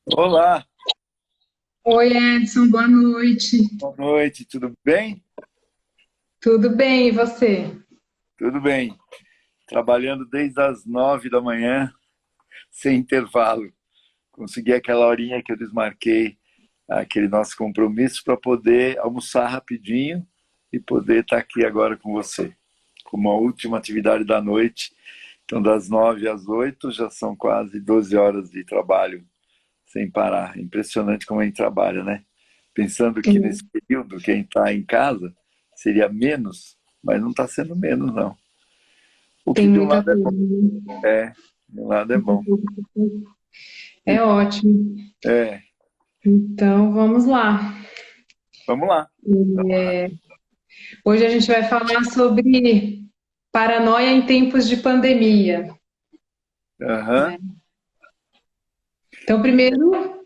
Olá, Oi, Edson, boa noite. boa noite, tudo bem? Tudo bem, e você? Tudo bem. Trabalhando desde as 9 da manhã, sem intervalo. Consegui aquela horinha que eu desmarquei, aquele nosso compromisso, para poder almoçar rapidinho e poder estar aqui agora com você. Como a última atividade da noite, então das 9 às 8 já são quase 12 horas de trabalho sem parar. Impressionante como a gente trabalha, né? Pensando que nesse Sim, período quem está em casa seria menos, mas não está sendo menos, não. O que tem de um muita lado é coisa, bom, né? de um lado é bom. E- É ótimo. É, Então, vamos lá. vamos lá. Hoje a gente vai falar sobre paranoia em tempos de pandemia, Aham, né? Então, primeiro,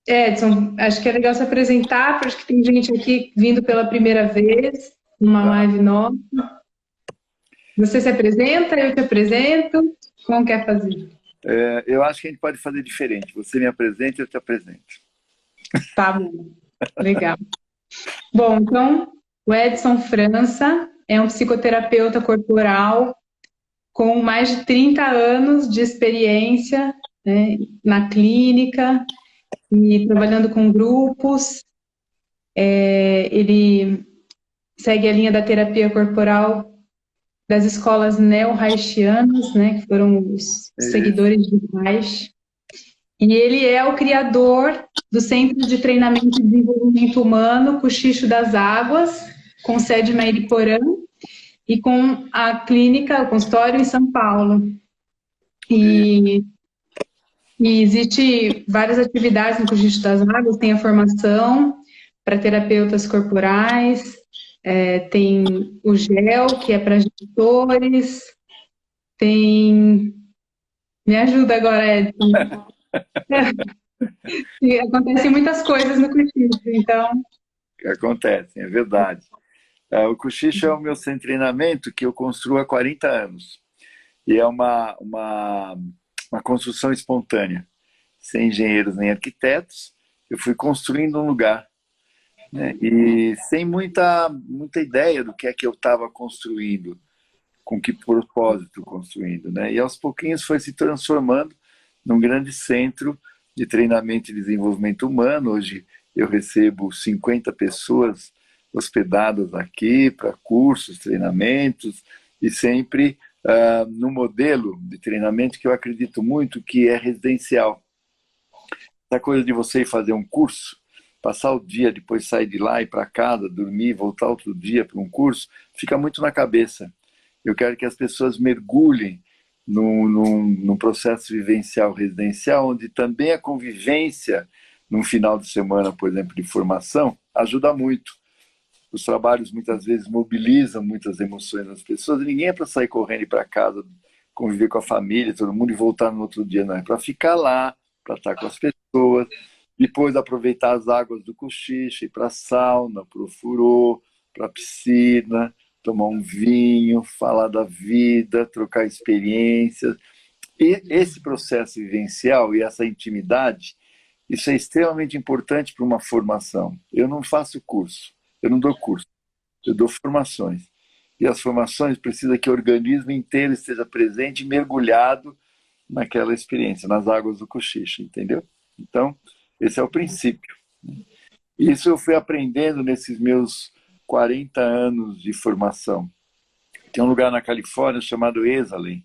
Edson, acho que é legal se apresentar, porque acho que tem gente aqui vindo pela primeira vez, numa tá. live nova. Você se apresenta, eu te apresento. Como quer fazer? Eu acho que a gente pode fazer diferente. Você me apresenta, eu te apresento. Tá bom, legal. Bom, então, o Edson França é um psicoterapeuta corporal com mais de 30 anos de experiência, né, na clínica e trabalhando com grupos. Ele segue a linha da terapia corporal das escolas neo-haitianas, né, que foram os Isso. seguidores de Reich. E ele é o criador do Centro de Treinamento e Desenvolvimento Humano Cochicho das Águas, com sede na Iriporã, e com a clínica, o consultório em São Paulo. E, E, e existe várias atividades no Cochicho das Águas, tem a formação para terapeutas corporais, tem o GEL, que é para gestores, tem... Me ajuda agora, Edson. E acontecem muitas coisas no Cochicho, então... que acontece, é verdade. O Cochicho é o meu centro de treinamento que eu construo há 40 anos. E é uma construção espontânea. Sem engenheiros nem arquitetos, eu fui construindo um lugar, né? E sem muita ideia do que é que eu estava construindo, com que propósito construindo, né? E aos pouquinhos foi se transformando num grande centro de treinamento e desenvolvimento humano. Hoje eu recebo 50 pessoas hospedadas aqui para cursos, treinamentos, e sempre no modelo de treinamento que eu acredito muito, que é residencial. Essa coisa de você ir fazer um curso, passar o dia, depois sair de lá, ir para casa, dormir, voltar outro dia para um curso, fica muito na cabeça. Eu quero que as pessoas mergulhem num processo vivencial residencial, onde também a convivência, num final de semana, por exemplo, de formação, ajuda muito. Os trabalhos muitas vezes mobilizam muitas emoções nas pessoas, e ninguém é para sair correndo para casa, conviver com a família, todo mundo e voltar no outro dia, não. É para ficar lá, para estar com as pessoas, depois aproveitar as águas do cochicho, ir para a sauna, para o furô, para a piscina, tomar um vinho, falar da vida, trocar experiências. E esse processo vivencial e essa intimidade, isso é extremamente importante para uma formação. Eu não faço curso, eu não dou curso, eu dou formações. E as formações precisam que o organismo inteiro esteja presente e mergulhado naquela experiência, nas águas do cochicho, entendeu? Então, esse é o princípio. Isso eu fui aprendendo nesses meus 40 anos de formação. Tem um lugar na Califórnia chamado Esalen,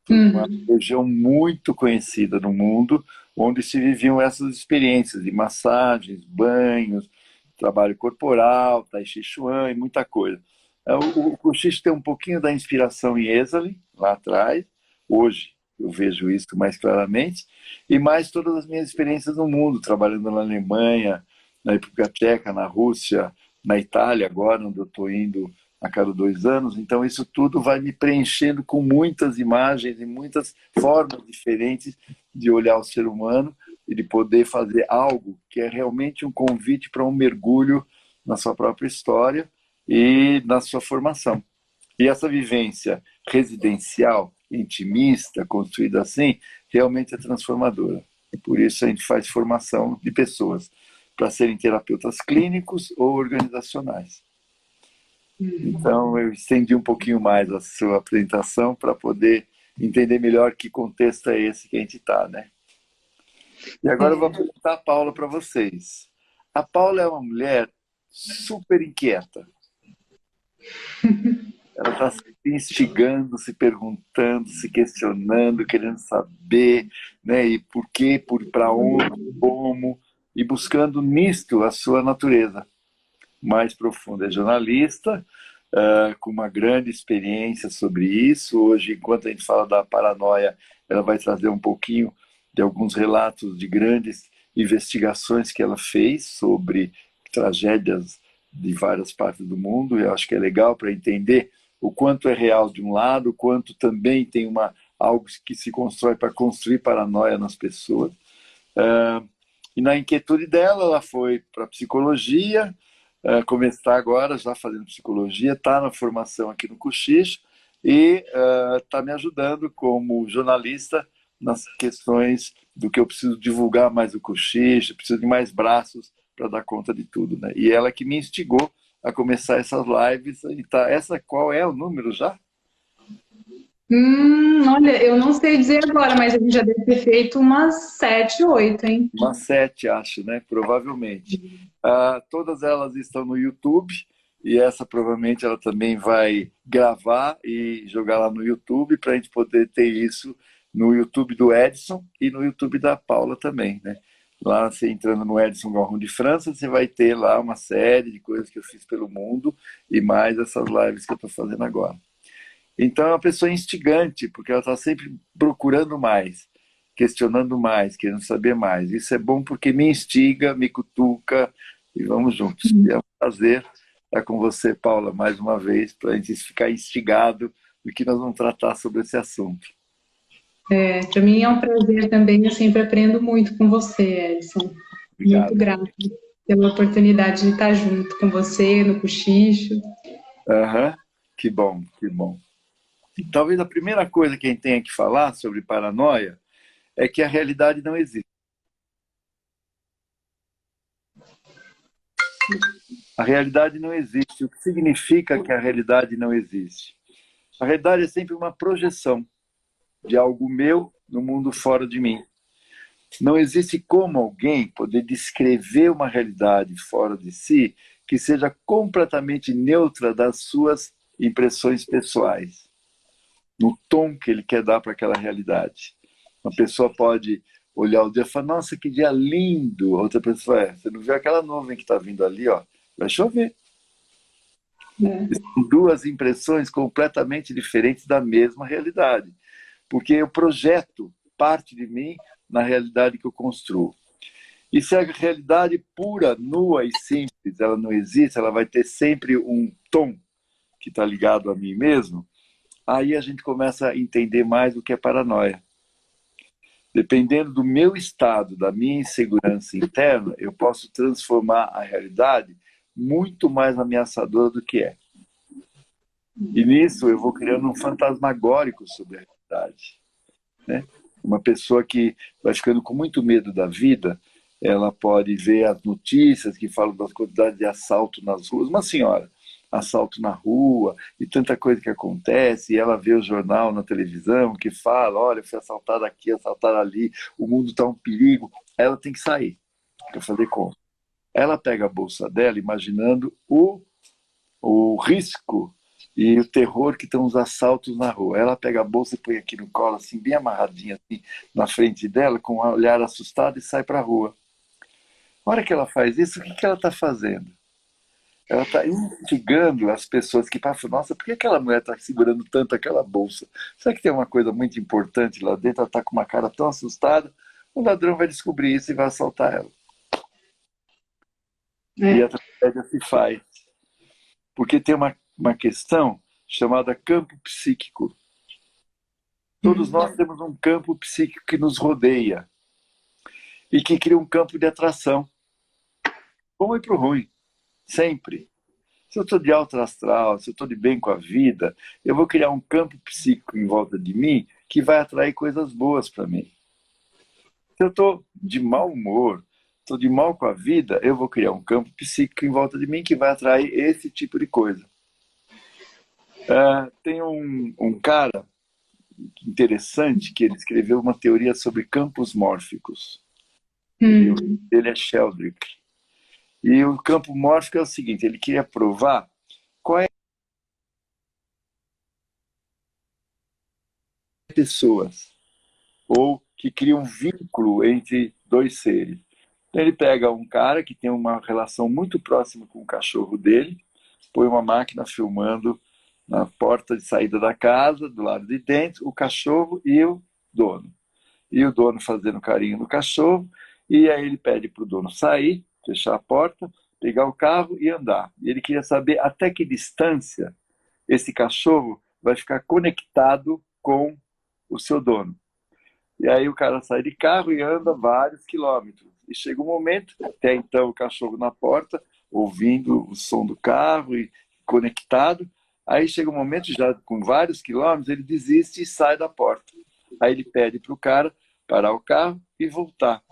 uma Uhum. região muito conhecida no mundo, onde se viviam essas experiências de massagens, banhos, trabalho corporal, tai chi chuan e muita coisa. O cochicho tem um pouquinho da inspiração em Esalen, lá atrás, hoje eu vejo isso mais claramente, e mais todas as minhas experiências no mundo, trabalhando na Alemanha, na República Tcheca, na Rússia, na Itália agora, onde eu estou indo a cada 2 anos. Então, isso tudo vai me preenchendo com muitas imagens e muitas formas diferentes de olhar o ser humano e de poder fazer algo que é realmente um convite para um mergulho na sua própria história e na sua formação. E essa vivência residencial, intimista, construída assim, realmente é transformadora. E por isso a gente faz formação de pessoas para serem terapeutas clínicos ou organizacionais. Então, eu estendi um pouquinho mais a sua apresentação para poder entender melhor que contexto é esse que a gente está, né? E agora eu vou apresentar a Paula para vocês. A Paula é uma mulher super inquieta. Ela está se instigando, se perguntando, se questionando, querendo saber, né, e por quê, para onde, como, e buscando nisto a sua natureza mais profunda. É jornalista, com uma grande experiência sobre isso. Hoje, enquanto a gente fala da paranoia, ela vai trazer um pouquinho de alguns relatos de grandes investigações que ela fez sobre tragédias de várias partes do mundo. Eu acho que é legal para entender o quanto é real de um lado, o quanto também tem algo que se constrói para construir paranoia nas pessoas. E na inquietude dela, ela foi para psicologia, começar agora já fazendo psicologia, está na formação aqui no Cochicho e está me ajudando como jornalista nas questões do que eu preciso divulgar mais o Cochicho, preciso de mais braços para dar conta de tudo, né? E ela que me instigou a começar essas lives. E tá, qual é o número já? Olha, eu não sei dizer agora, mas a gente já deve ter feito umas 7, 8, hein? Umas 7, acho, né? Provavelmente. Todas elas estão no YouTube e essa provavelmente ela também vai gravar e jogar lá no YouTube para a gente poder ter isso no YouTube do Edson e no YouTube da Paula também, né? Lá, você entrando no Edson Galrão de França, você vai ter lá uma série de coisas que eu fiz pelo mundo e mais essas lives que eu estou fazendo agora. Então é uma pessoa instigante, porque ela está sempre procurando mais, questionando mais, querendo saber mais. Isso é bom porque me instiga, me cutuca e vamos juntos. E é um prazer estar com você, Paula, mais uma vez, para a gente ficar instigado do que nós vamos tratar sobre esse assunto. Para mim é um prazer também, eu sempre aprendo muito com você, Edson. Obrigado. Muito grata pela oportunidade de estar junto com você no Cochicho. Que bom, que bom. Talvez a primeira coisa que a gente tenha que falar sobre paranoia é que a realidade não existe. A realidade não existe. O que significa que a realidade não existe? A realidade é sempre uma projeção de algo meu no mundo fora de mim. Não existe como alguém poder descrever uma realidade fora de si que seja completamente neutra das suas impressões pessoais, no tom que ele quer dar para aquela realidade. Uma pessoa pode olhar o dia e falar, nossa, que dia lindo. Outra pessoa, você não viu aquela nuvem que está vindo ali, ó? Vai chover. São duas impressões completamente diferentes da mesma realidade. Porque eu projeto parte de mim na realidade que eu construo. E se a realidade pura, nua e simples, ela não existe, ela vai ter sempre um tom que está ligado a mim mesmo, aí a gente começa a entender mais o que é paranoia. Dependendo do meu estado, da minha insegurança interna, eu posso transformar a realidade muito mais ameaçadora do que é. E nisso eu vou criando um fantasmagórico sobre a realidade, né? Uma pessoa que vai ficando com muito medo da vida, ela pode ver as notícias que falam das quantidades de assalto nas ruas. Uma senhora, assalto na rua e tanta coisa que acontece, e ela vê o jornal na televisão que fala, olha, foi assaltada aqui, assaltada ali, o mundo está um perigo. Ela tem que sair para fazer compra. Ela pega a bolsa dela imaginando o risco e o terror que estão os assaltos na rua. Ela pega a bolsa e põe aqui no colo, assim, bem amarradinha, assim, na frente dela, com um olhar assustado e sai para a rua. Na hora que ela faz isso, o que ela está fazendo? Ela está instigando as pessoas que passam, nossa, por que aquela mulher está segurando tanto aquela bolsa? Será que tem uma coisa muito importante lá dentro? Ela está com uma cara tão assustada, o ladrão vai descobrir isso e vai assaltar ela. E a tragédia se faz. Porque tem uma questão chamada campo psíquico. Todos nós temos um campo psíquico que nos rodeia e que cria um campo de atração. Bom e pro ruim. Sempre. Se eu estou de alto astral, se eu estou de bem com a vida, eu vou criar um campo psíquico em volta de mim que vai atrair coisas boas para mim. Se eu estou de mau humor, estou de mal com a vida, eu vou criar um campo psíquico em volta de mim que vai atrair esse tipo de coisa. Tem um cara interessante que ele escreveu uma teoria sobre campos mórficos. Ele é Sheldrick. E o campo mórfico é o seguinte, ele queria provar qual é a pessoas, ou que cria um vínculo entre dois seres. Então ele pega um cara que tem uma relação muito próxima com o cachorro dele, põe uma máquina filmando na porta de saída da casa, do lado de dentro, o cachorro e o dono. E o dono fazendo carinho no cachorro, e aí ele pede para o dono sair, fechar a porta, pegar o carro e andar. E ele queria saber até que distância esse cachorro vai ficar conectado com o seu dono. E aí o cara sai de carro e anda vários quilômetros. E chega um momento, até então o cachorro na porta, ouvindo o som do carro e conectado. Aí chega um momento, já com vários quilômetros, ele desiste e sai da porta. Aí ele pede para o cara parar o carro e voltar.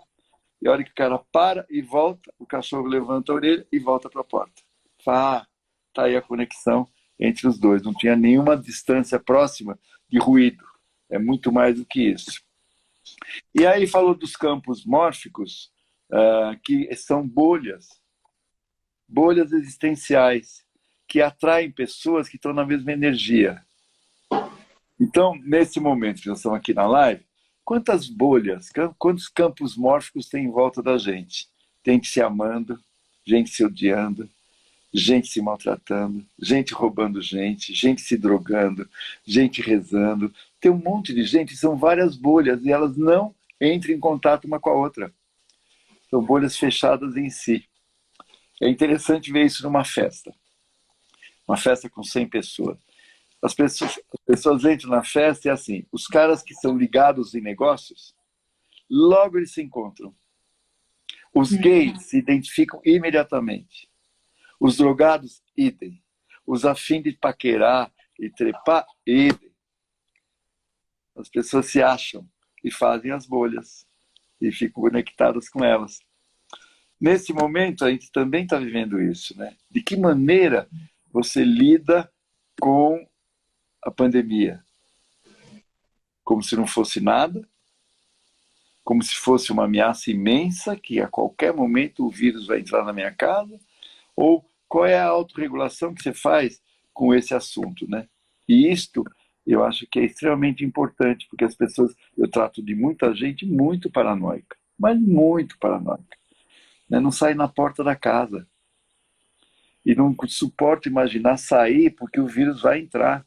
E a hora que o cara para e volta, o cachorro levanta a orelha e volta para a porta. Fala, tá aí a conexão entre os dois. Não tinha nenhuma distância próxima de ruído. É muito mais do que isso. E aí falou dos campos mórficos, que são bolhas existenciais, que atraem pessoas que estão na mesma energia. Então, nesse momento que nós estamos aqui na live, quantas bolhas, quantos campos mórficos tem em volta da gente? Gente se amando, gente se odiando, gente se maltratando, gente roubando gente se drogando, gente rezando. Tem um monte de gente, são várias bolhas e elas não entram em contato uma com a outra. São bolhas fechadas em si. É interessante ver isso numa festa. Uma festa com 100 pessoas. As pessoas entram na festa e assim, os caras que são ligados em negócios, logo eles se encontram. Os gays se identificam imediatamente. Os drogados, idem. Os afim de paquerar e trepar, idem. As pessoas se acham e fazem as bolhas e ficam conectadas com elas. Nesse momento, a gente também está vivendo isso, né? De que maneira você lida com a pandemia? Como se não fosse nada? Como se fosse uma ameaça imensa, que a qualquer momento o vírus vai entrar na minha casa? Ou qual é a autorregulação que você faz com esse assunto, né? E isto, eu acho que é extremamente importante, porque as pessoas, eu trato de muita gente muito paranoica, mas muito paranoica, né? Não sai na porta da casa. E não suporta imaginar sair porque o vírus vai entrar.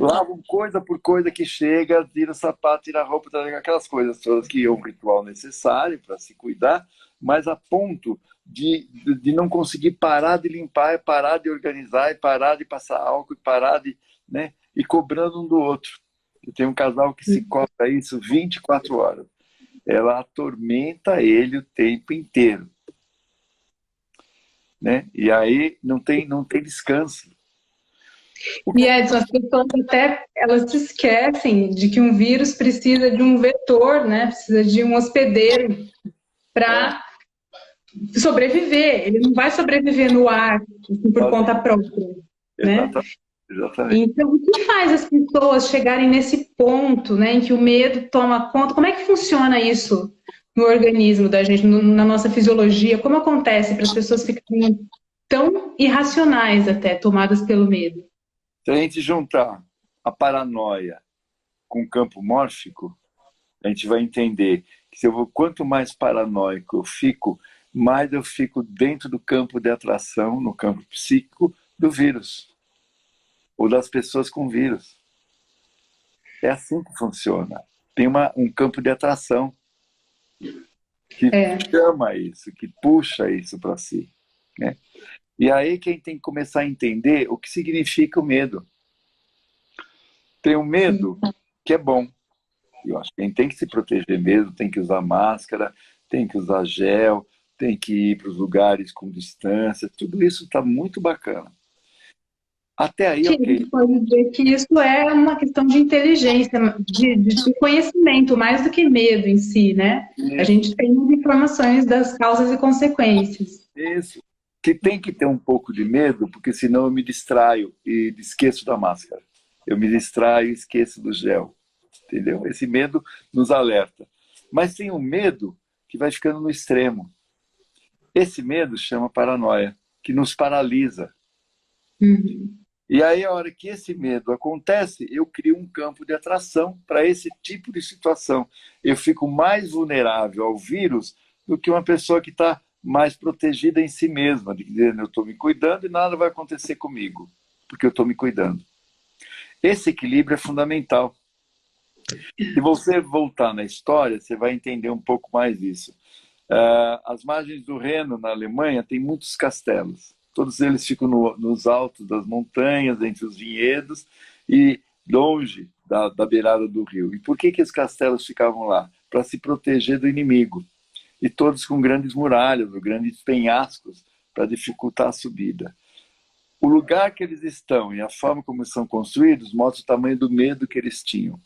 Lavam coisa por coisa que chega, tira o sapato, tira a roupa, aquelas coisas todas que é um ritual necessário para se cuidar, mas a ponto de não conseguir parar de limpar, parar de organizar, e parar de passar álcool, e parar de, né, e cobrando um do outro. Eu tenho um casal que se cobra isso 24 horas. Ela atormenta ele o tempo inteiro. Né? E aí não tem descanso. E Edson, as pessoas até elas se esquecem de que um vírus precisa de um vetor, né? Precisa de um hospedeiro para sobreviver. Ele não vai sobreviver no ar assim, por conta própria, né? Exatamente. Então, o que faz as pessoas chegarem nesse ponto, né, em que o medo toma conta? Como é que funciona isso no organismo da gente, na nossa fisiologia? Como acontece para as pessoas ficarem tão irracionais até, tomadas pelo medo? Se a gente juntar a paranoia com o campo mórfico, a gente vai entender que quanto mais paranoico eu fico, mais eu fico dentro do campo de atração, no campo psíquico, do vírus. Ou das pessoas com vírus. É assim que funciona. Tem um campo de atração que chama isso, que puxa isso para si. Né? E aí quem tem que começar a entender o que significa o medo. Tem um medo que é bom. Eu acho que a gente tem que se proteger mesmo, tem que usar máscara, tem que usar gel, tem que ir para os lugares com distância, tudo isso está muito bacana. Até aí, Que a ok. gente pode dizer que isso é uma questão de inteligência, de conhecimento, mais do que medo em si, né? A Isso, gente tem informações das causas e consequências. isso. Que tem que ter um pouco de medo, porque senão eu me distraio e esqueço da máscara. Eu me distraio e esqueço do gel. Entendeu? Esse medo nos alerta. Mas tem um medo que vai ficando no extremo. Esse medo chama paranoia, que nos paralisa. Uhum. E aí, a hora que esse medo acontece, eu crio um campo de atração para esse tipo de situação. Eu fico mais vulnerável ao vírus do que uma pessoa que está mais protegida em si mesma, de dizer, eu estou me cuidando e nada vai acontecer comigo, porque eu estou me cuidando. Esse equilíbrio é fundamental. Se você voltar na história, você vai entender um pouco mais disso. As margens do Reno, na Alemanha, tem muitos castelos. Todos eles ficam nos altos das montanhas, entre os vinhedos e longe da beirada do rio. E por que os castelos ficavam lá? Para se proteger do inimigo. E todos com grandes muralhas, grandes penhascos, para dificultar a subida. O lugar que eles estão e a forma como são construídos mostra o tamanho do medo que eles tinham.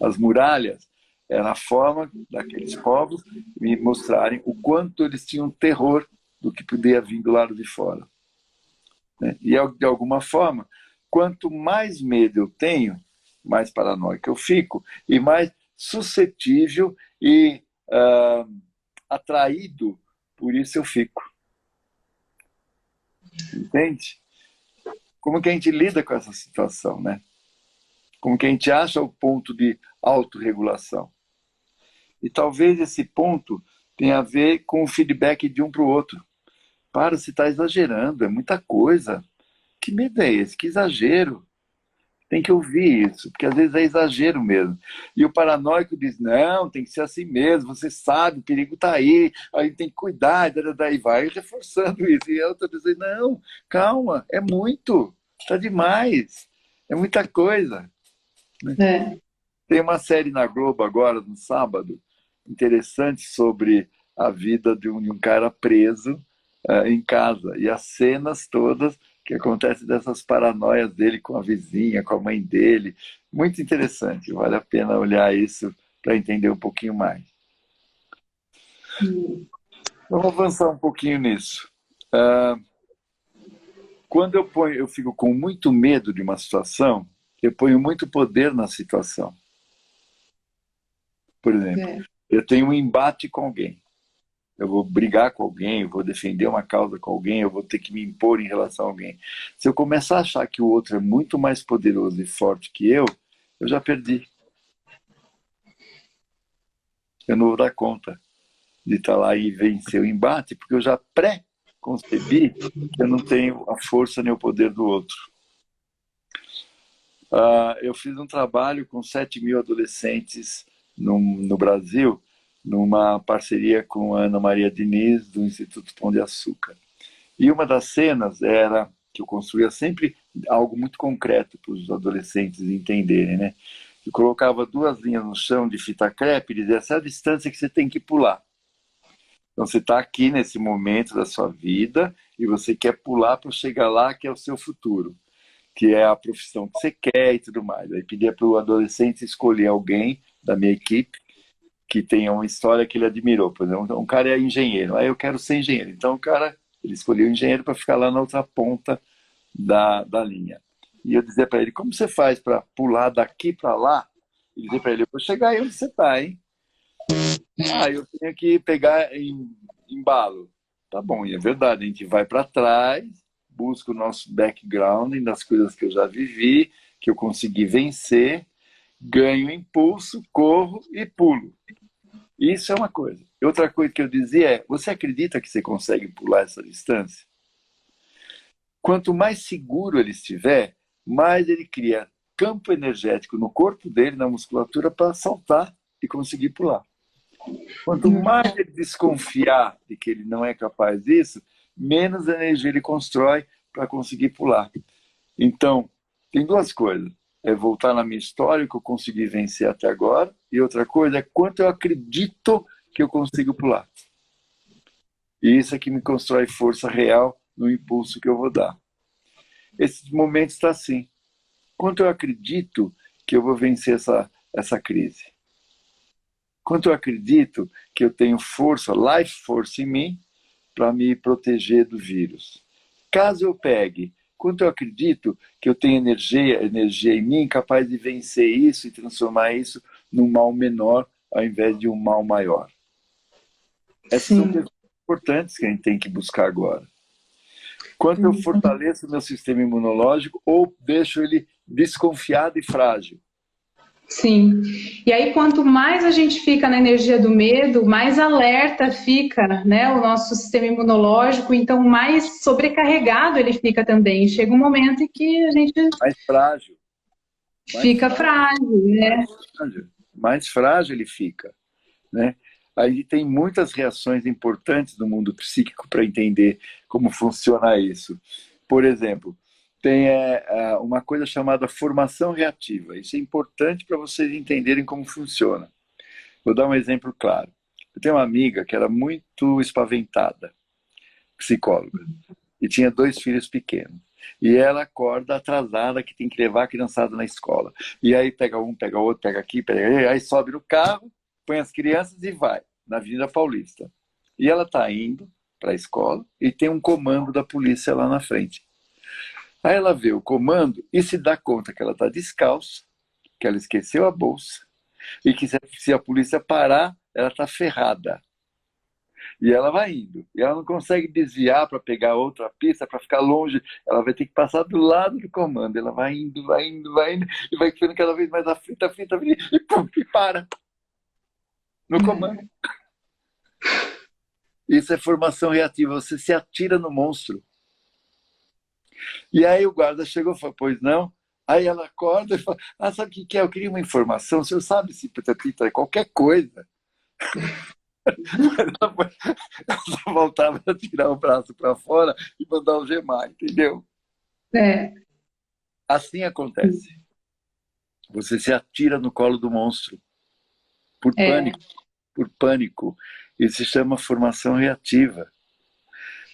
As muralhas era a forma daqueles povos me mostrarem o quanto eles tinham terror do que podia vir do lado de fora. Né? E, de alguma forma, quanto mais medo eu tenho, mais paranoico eu fico e mais suscetível e atraído por isso eu fico. Entende? Como que a gente lida com essa situação, né? Como que a gente acha o ponto de autorregulação? E talvez esse ponto tenha a ver com o feedback de um para o outro. Para, você está exagerando, é muita coisa. Que medo é esse? Que exagero. Tem que ouvir isso, porque às vezes é exagero mesmo. E o paranoico diz, não, tem que ser assim mesmo, você sabe, o perigo está aí tem que cuidar, daí vai reforçando isso. E eu estou dizendo, não, calma, é muito, está demais, é muita coisa. É. Tem uma série na Globo agora, no sábado, interessante sobre a vida de um cara preso em casa. E as cenas todas que acontecem dessas paranoias dele com a vizinha, com a mãe dele. Muito interessante, vale a pena olhar isso para entender um pouquinho mais. Vamos avançar um pouquinho nisso. Quando eu fico com muito medo de uma situação, eu ponho muito poder na situação. Por exemplo, É. eu tenho um embate com alguém. Eu vou brigar com alguém, eu vou defender uma causa com alguém, eu vou ter que me impor em relação a alguém. Se eu começar a achar que o outro é muito mais poderoso e forte que eu já perdi. Eu não vou dar conta de estar lá e vencer o embate, porque eu já pré-concebi que eu não tenho a força nem o poder do outro. Eu fiz um trabalho com 7.000 adolescentes no Brasil, numa parceria com a Ana Maria Diniz, do Instituto Pão de Açúcar. E uma das cenas era que eu construía sempre algo muito concreto para os adolescentes entenderem, né? Eu colocava 2 linhas no chão de fita crepe e dizia, essa é a distância que você tem que pular. Então você está aqui nesse momento da sua vida e você quer pular para chegar lá, que é o seu futuro, que é a profissão que você quer e tudo mais. Aí pedia para o adolescente escolher alguém da minha equipe que tenha uma história que ele admirou. Por exemplo, um cara é engenheiro, aí eu quero ser engenheiro. Então o cara, ele escolheu o engenheiro para ficar lá na outra ponta da linha. E eu dizia para ele, como você faz para pular daqui para lá? E dizia para ele, eu vou chegar aí onde você está, hein? Eu tenho que pegar em embalo. Tá bom, e é verdade, a gente vai para trás, busca o nosso background das coisas que eu já vivi, que eu consegui vencer, ganho impulso, corro e pulo. Isso é uma coisa. Outra coisa que eu dizia é, você acredita que você consegue pular essa distância? Quanto mais seguro ele estiver, mais ele cria campo energético no corpo dele, na musculatura, para saltar e conseguir pular. Quanto mais ele desconfiar de que ele não é capaz disso, menos energia ele constrói para conseguir pular. Então, tem 2 coisas. É voltar na minha história, que eu consegui vencer até agora, e outra coisa é quanto eu acredito que eu consigo pular. E isso é que me constrói força real no impulso que eu vou dar. Esses momentos está assim. Quanto eu acredito que eu vou vencer essa crise? Quanto eu acredito que eu tenho força, life force em mim, para me proteger do vírus? Caso eu pegue, quanto eu acredito que eu tenho energia em mim capaz de vencer isso e transformar isso num mal menor ao invés de um mal maior? Essas são Sim. questões importantes que a gente tem que buscar agora. Quanto eu fortaleço o meu sistema imunológico ou deixo ele desconfiado e frágil? Sim. E aí, quanto mais a gente fica na energia do medo, mais alerta fica, né, o nosso sistema imunológico, então mais sobrecarregado ele fica também. Chega um momento em que a gente Mais frágil. Mais fica frágil. frágil, né? Mais frágil ele fica, né? Aí tem muitas reações importantes no mundo psíquico para entender como funciona isso. Por exemplo, tem uma coisa chamada formação reativa. Isso é importante para vocês entenderem como funciona. Vou dar um exemplo claro. Eu tenho uma amiga que era muito espaventada, psicóloga, e tinha 2 filhos pequenos. E ela acorda atrasada, que tem que levar a criançada na escola. E aí pega um, pega outro, pega aqui, pega ali, aí sobe no carro, põe as crianças e vai na Avenida Paulista. E ela está indo para a escola e tem um comando da polícia lá na frente. Aí ela vê o comando e se dá conta que ela está descalça, que ela esqueceu a bolsa e que se a polícia parar, ela está ferrada. E ela vai indo. E ela não consegue desviar para pegar outra pista, para ficar longe. Ela vai ter que passar do lado do comando. Ela vai indo, vai indo, vai indo, e vai ficando cada vez mais aflita, aflita, aflita, e pum, e para no comando. Isso é formação reativa. Você se atira no monstro. E aí o guarda chegou e falou, pois não? Aí ela acorda e fala, sabe o que é? Eu queria uma informação. O senhor sabe se pita é qualquer coisa. Ela só voltava a tirar o braço para fora e mandar algemar, entendeu? É. Assim acontece. Você se atira no colo do monstro por É. pânico, por pânico. Isso se chama formação reativa.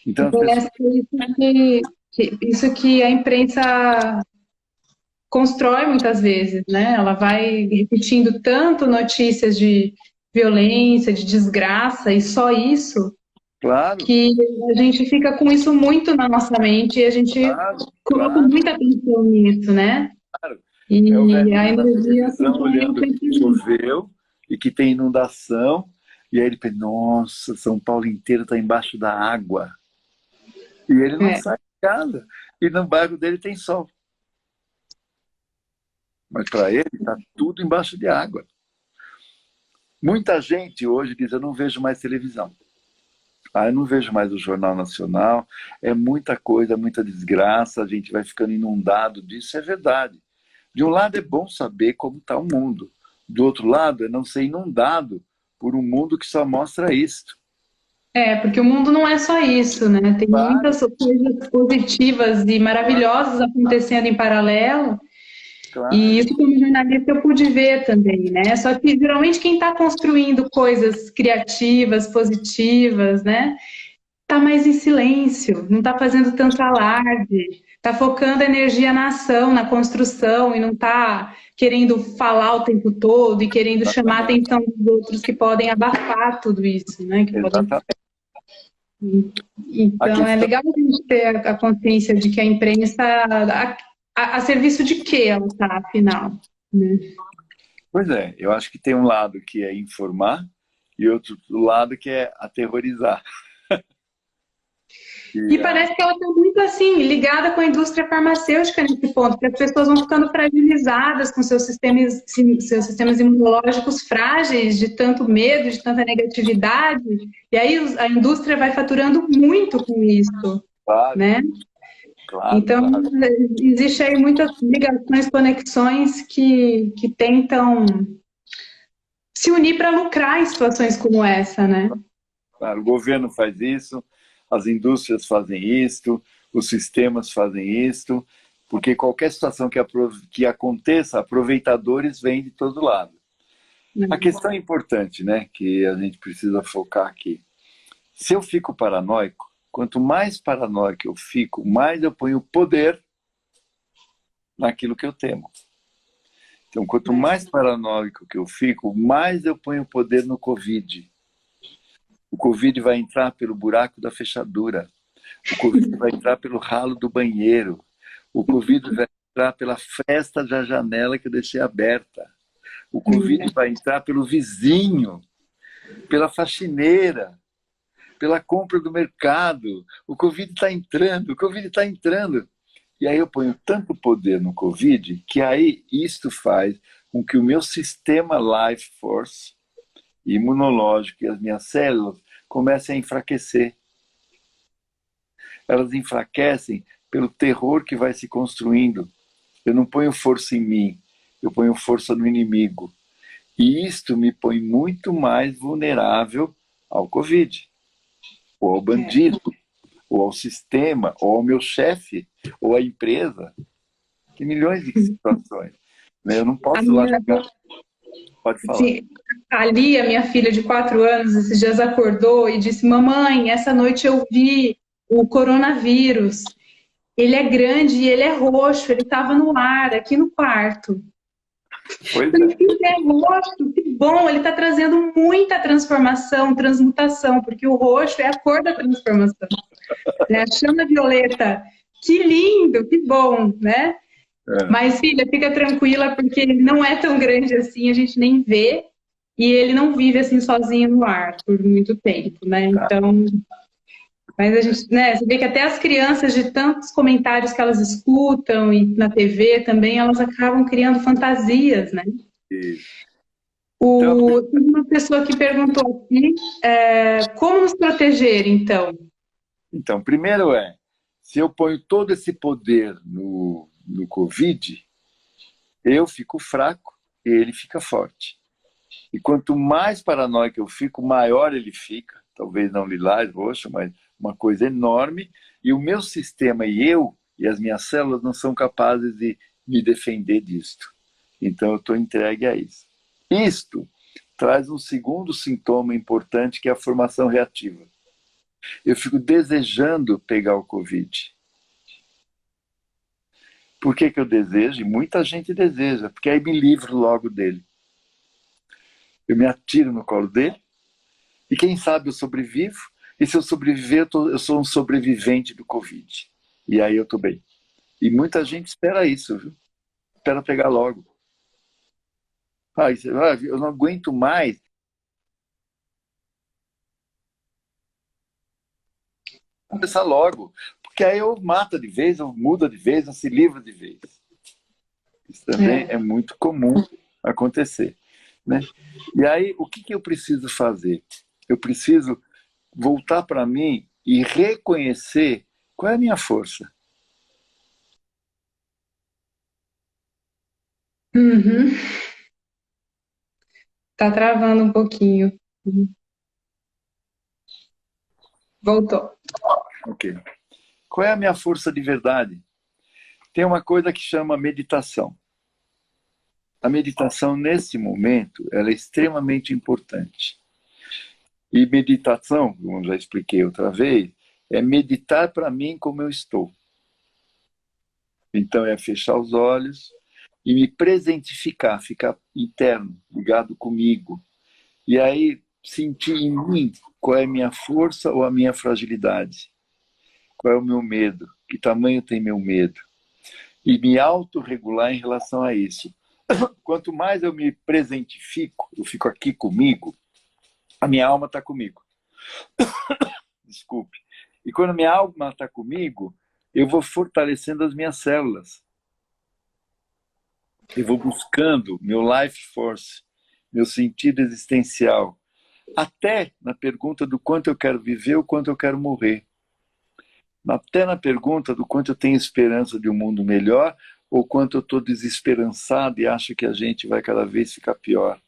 Então as pessoas... Isso que a imprensa constrói muitas vezes, né? Ela vai repetindo tanto notícias de violência, de desgraça e só isso, Claro, que a gente fica com isso muito na nossa mente e a gente claro, coloca claro, muita atenção nisso, né? claro. É o E a velhinho na energia televisão acompanha o olhando que pensamento. choveu e que tem inundação, e aí ele pensa, nossa, São Paulo inteiro está embaixo da água. E ele não É, sai de casa. E no bairro dele tem sol. Mas para ele está tudo embaixo de água. Muita gente hoje diz, eu não vejo mais televisão. Eu não vejo mais o Jornal Nacional. É muita coisa, muita desgraça, a gente vai ficando inundado disso. É verdade. De um lado é bom saber como está o mundo. Do outro lado é não ser inundado por um mundo que só mostra isto. porque o mundo não é só isso, né? Tem Claro, muitas coisas positivas e claro, maravilhosas acontecendo em paralelo. E claro. isso, como jornalista, eu pude ver também, né? Só que geralmente quem está construindo coisas criativas, positivas, né? Tá mais em silêncio, não está fazendo tanto alarde, está focando a energia na ação, na construção e não está querendo falar o tempo todo e querendo chamar a Exatamente. atenção dos outros que podem abafar tudo isso, né? Que podem... Exatamente. A Então é questão, legal a gente ter a consciência de que a imprensa a serviço de quê ela está, afinal, né? pois é, eu acho que tem um lado que é informar e outro lado que é aterrorizar. E E, parece que ela está muito assim, ligada com a indústria farmacêutica nesse ponto, que as pessoas vão ficando fragilizadas com seus sistemas imunológicos frágeis, de tanto medo, de tanta negatividade, e aí a indústria vai faturando muito com isso, claro, né? claro, Então, claro. existe aí muitas ligações, conexões que tentam se unir para lucrar em situações como essa, né? Claro, o governo faz isso, as indústrias fazem isto, os sistemas fazem isto, porque qualquer situação que aconteça, aproveitadores vêm de todo lado. A questão é importante, né, que a gente precisa focar aqui. Se eu fico paranoico, quanto mais paranoico eu fico, mais eu ponho poder naquilo que eu temo. Então, quanto mais paranoico que eu fico, mais eu ponho poder no Covid. O Covid vai entrar pelo buraco da fechadura. O Covid vai entrar pelo ralo do banheiro. O Covid vai entrar pela fresta da janela que eu deixei aberta. O Covid vai entrar pelo vizinho, pela faxineira, pela compra do mercado. O Covid está entrando, o Covid está entrando. E aí eu ponho tanto poder no Covid que aí isto faz com que o meu sistema Life Force imunológico e as minhas células comecem a enfraquecer. Elas enfraquecem pelo terror que vai se construindo. Eu não ponho força em mim, eu ponho força no inimigo. E isto me põe muito mais vulnerável ao Covid, ou ao bandido, ou ao sistema, ou ao meu chefe, ou à empresa. Tem milhões de situações. Eu não posso largar. Pode falar. Sim, a Lia, minha filha de 4 anos, esses dias acordou e disse: Mamãe, essa noite eu vi o coronavírus. Ele é grande e ele é roxo, ele estava no ar, aqui no quarto. Pois Ele é. é roxo, que bom, ele está trazendo muita transformação, transmutação, porque o roxo é a cor da transformação. Né? A chama violeta, que lindo, que bom, né? Mas, filha, fica tranquila, porque ele não é tão grande assim, a gente nem vê, e ele não vive assim sozinho no ar por muito tempo, né? Então, mas a gente, né, você vê que até as crianças, de tantos comentários que elas escutam e na TV também, elas acabam criando fantasias, né? Então, Tem uma pessoa que perguntou aqui, como nos proteger, então? então, primeiro se eu ponho todo esse poder no Covid, eu fico fraco e ele fica forte. E quanto mais paranoico eu fico, maior ele fica. Talvez não lilás, roxo, mas uma coisa enorme. E o meu sistema e eu e as minhas células não são capazes de me defender disto. Então eu estou entregue a isso. Isto traz um segundo sintoma importante, que é a formação reativa. Eu fico desejando pegar o Covid. Por que eu desejo? E muita gente deseja, porque aí me livro logo dele. Eu me atiro no colo dele, e quem sabe eu sobrevivo, e se eu sobreviver, eu sou um sobrevivente do Covid. E aí eu estou bem. E muita gente espera isso, viu? Espera pegar logo. Eu não aguento mais. Vou começar logo. Porque aí eu mato de vez, eu mudo de vez, eu se livro de vez. Isso também é muito comum acontecer. Né? E aí, o que eu preciso fazer? Eu preciso voltar para mim e reconhecer qual é a minha força. Uhum. Tá travando um pouquinho. Voltou. Ok. Qual é a minha força de verdade? Tem uma coisa que chama meditação. A meditação, nesse momento, ela é extremamente importante. E meditação, como já expliquei outra vez, é meditar para mim como eu estou. Então, é fechar os olhos e me presentificar, ficar interno, ligado comigo. E aí, sentir em mim qual é a minha força ou a minha fragilidade. Qual é o meu medo? Que tamanho tem meu medo? E me autorregular em relação a isso. Quanto mais eu me presentifico, eu fico aqui comigo, a minha alma está comigo. Desculpe. E quando a minha alma está comigo, eu vou fortalecendo as minhas células. Eu vou buscando meu life force, meu sentido existencial. Até na pergunta do quanto eu quero viver ou quanto eu quero morrer. Até na pergunta do quanto eu tenho esperança de um mundo melhor ou quanto eu estou desesperançado e acho que a gente vai cada vez ficar pior.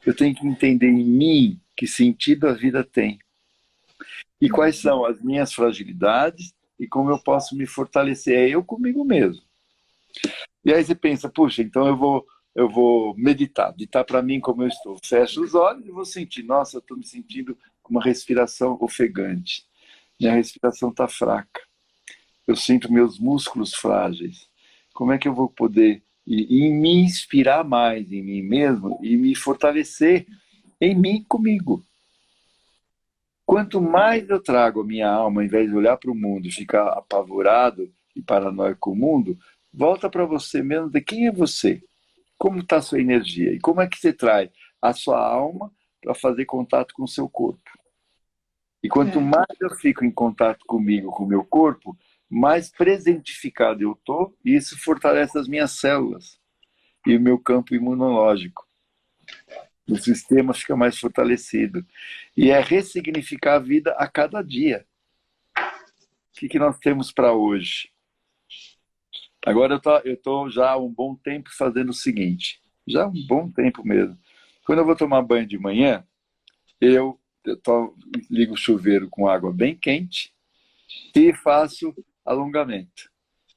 Eu tenho que entender em mim que sentido a vida tem. E quais são as minhas fragilidades e como eu posso me fortalecer. É eu comigo mesmo. E aí você pensa, puxa, então eu vou meditar para mim como eu estou. Fecho os olhos e vou sentir, nossa, eu estou me sentindo com uma respiração ofegante. Minha respiração está fraca. Eu sinto meus músculos frágeis. Como é que eu vou poder e me inspirar mais em mim mesmo e me fortalecer em mim comigo? Quanto mais eu trago a minha alma, ao invés de olhar para o mundo e ficar apavorado e paranoico com o mundo, volta para você mesmo de quem é você, como está a sua energia e como é que você traz a sua alma para fazer contato com o seu corpo. E quanto É, mais eu fico em contato comigo, com o meu corpo, mais presentificado eu estou, e isso fortalece as minhas células e o meu campo imunológico. O sistema fica mais fortalecido. E é ressignificar a vida a cada dia. O que nós temos para hoje? Agora eu tô já há um bom tempo fazendo o seguinte, já há um bom tempo mesmo. Quando eu vou tomar banho de manhã, ligo o chuveiro com água bem quente e faço alongamento,